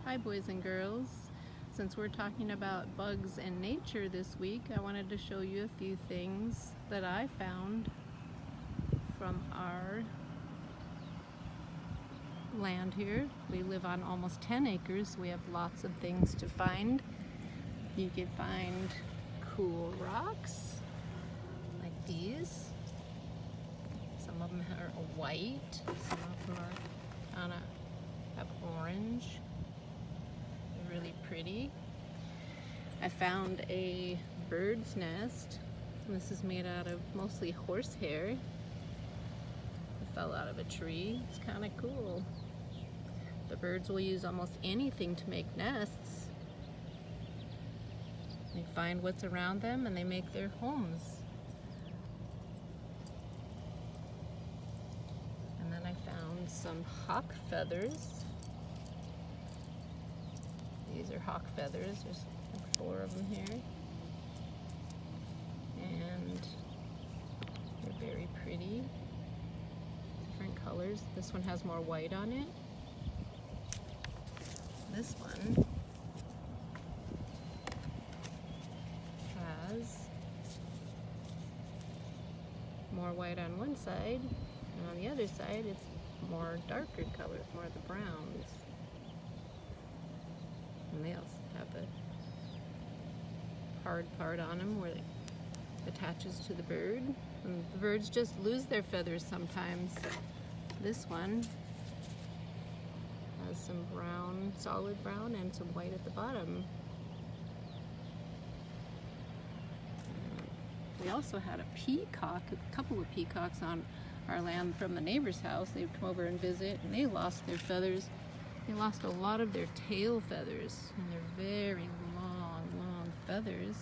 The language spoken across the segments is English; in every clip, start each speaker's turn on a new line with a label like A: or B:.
A: Hi boys and girls. Since we're talking about bugs and nature this week, I wanted to show you a few things that I found from our land here. We live on almost 10 acres, so we have lots of things to find. You can find cool rocks like these. Some of them are white, some of them are kind of have orange. Really pretty. I found a bird's nest. This is made out of mostly horsehair. It fell out of a tree. It's kind of cool. The birds will use almost anything to make nests. They find what's around them and they make their homes. And then I found some hawk feathers. These are hawk feathers. There's like 4 of them here. And they're very pretty. Different colors. This one has more white on it. This one has more white on one side, and on the other side it's more darker color, more of the browns. And they also have a hard part on them where it attaches to the bird. And the birds just lose their feathers sometimes. This one has some brown, solid brown, and some white at the bottom. We also had a peacock, a couple of peacocks on our land from the neighbor's house. They'd come over and visit, and they lost their feathers. They lost a lot of their tail feathers, and they're very long feathers.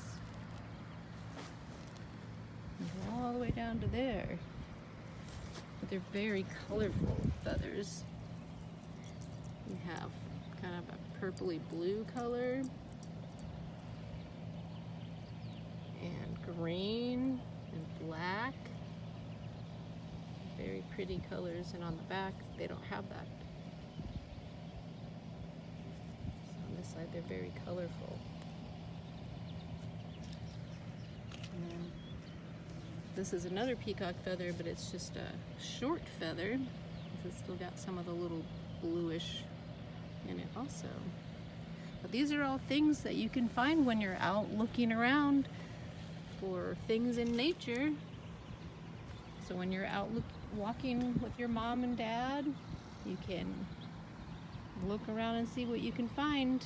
A: And go all the way down to there. But they're very colorful feathers. We have kind of a purpley blue color, and green, and black. Very pretty colors, and on the back, they don't have that. Side, they're very colorful. And this is another peacock feather, but it's just a short feather. It's still got some of the little bluish in it also. But these are all things that you can find when you're out looking around for things in nature. So when you're out walking with your mom and dad, you can look around and see what you can find.